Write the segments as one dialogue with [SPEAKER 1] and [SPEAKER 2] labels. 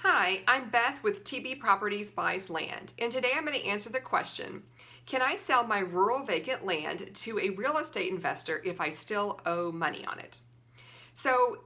[SPEAKER 1] Hi, I'm Beth with TB Properties Buys Land, and today I'm going to answer the question, can I sell my rural vacant land to a real estate investor if I still owe money on it? So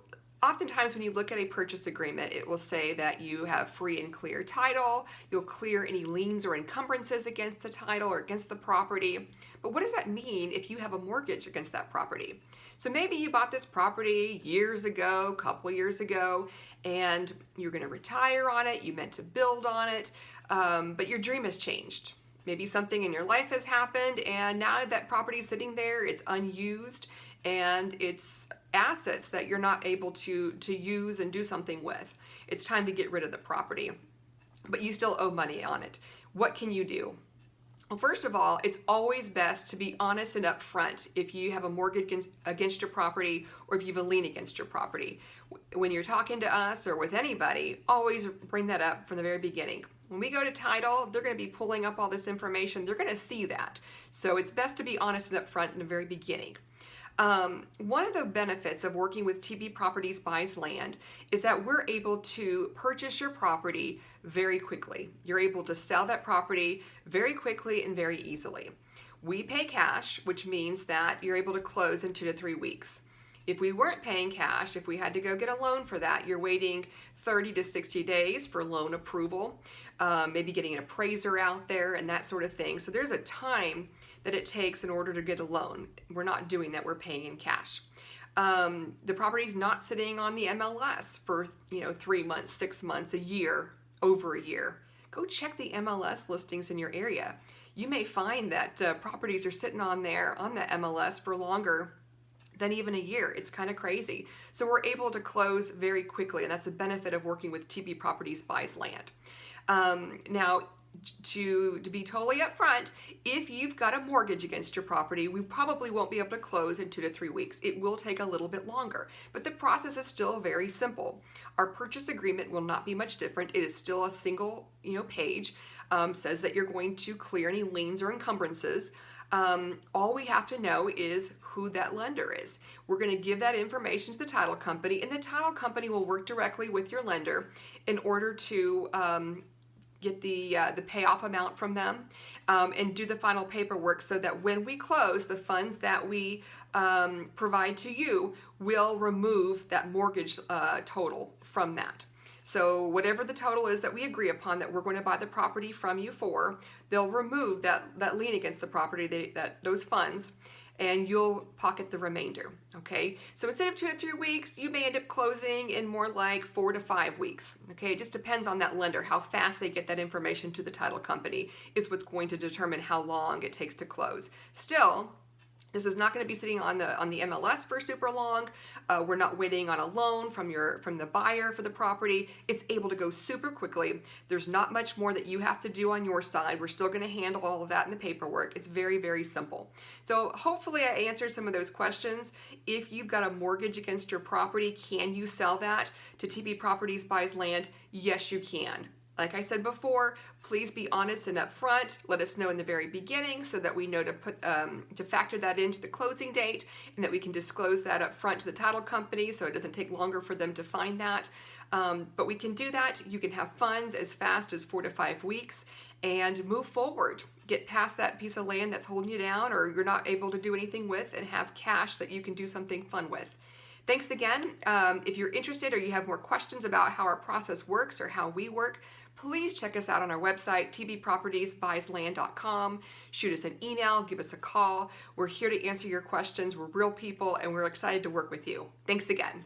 [SPEAKER 1] oftentimes when you look at a purchase agreement, it will say that you have free and clear title, you'll clear any liens or encumbrances against the title or against the property. But what does that mean if you have a mortgage against that property? So maybe you bought this property years ago, a couple years ago, and you're going to retire on it, you meant to build on it, but your dream has changed. Maybe something in your life has happened, and now that property is sitting there, it's unused, and it's assets that you're not able to use and do something with. It's time to get rid of the property, but you still owe money on it. What can you do? Well, first of all, it's always best to be honest and upfront if you have a mortgage against your property or if you have a lien against your property. When you're talking to us or with anybody, always bring that up from the very beginning. When we go to title, they're going to be pulling up all this information. They're going to see that. So it's best to be honest and upfront in the very beginning. One of the benefits of working with TB Properties Buys Land is that we're able to purchase your property very quickly. You're able to sell that property very quickly and very easily. We pay cash, which means that you're able to close in 2 to 3 weeks. If we weren't paying cash, if we had to go get a loan for that, you're waiting 30 to 60 days for loan approval, maybe getting an appraiser out there and that sort of thing. So there's a time that it takes in order to get a loan. We're not doing that, we're paying in cash. The property's not sitting on the MLS for 3 months, 6 months, a year, over a year. Go check the MLS listings in your area. You may find that properties are sitting on there on the MLS for longer than even a year. It's kind of crazy. So we're able to close very quickly, and that's a benefit of working with TB Properties Buys Land. Now, to be totally upfront, if you've got a mortgage against your property, we probably won't be able to close in 2 to 3 weeks. It will take a little bit longer, but the process is still very simple. Our purchase agreement will not be much different. It is still a single, page. Says that you're going to clear any liens or encumbrances. All we have to know is who that lender is. We're going to give that information to the title company, and the title company will work directly with your lender in order to get the payoff amount from them and do the final paperwork so that when we close, the funds that we provide to you will remove that mortgage total from that. So whatever the total is that we agree upon that we're going to buy the property from you for, they'll remove that lien against the property, those funds, and you'll pocket the remainder, okay? So instead of 2 to 3 weeks, you may end up closing in more like 4 to 5 weeks, okay? It just depends on that lender, how fast they get that information to the title company. It's what's going to determine how long it takes to close. Still, this is not going to be sitting on the MLS for super long. We're not waiting on a loan from the buyer for the property. It's able to go super quickly. There's not much more that you have to do on your side. We're still going to handle all of that in the paperwork. It's very, very simple. So hopefully I answered some of those questions. If you've got a mortgage against your property, can you sell that to TB Properties Buys Land? Yes, you can. Like I said before, please be honest and upfront. Let us know in the very beginning so that we know to factor that into the closing date and that we can disclose that up front to the title company so it doesn't take longer for them to find that. But we can do that. You can have funds as fast as 4 to 5 weeks and move forward. Get past that piece of land that's holding you down or you're not able to do anything with and have cash that you can do something fun with. Thanks again. If you're interested or you have more questions about how our process works or how we work, please check us out on our website, tbpropertiesbuysland.com. Shoot us an email, give us a call. We're here to answer your questions. We're real people and we're excited to work with you. Thanks again.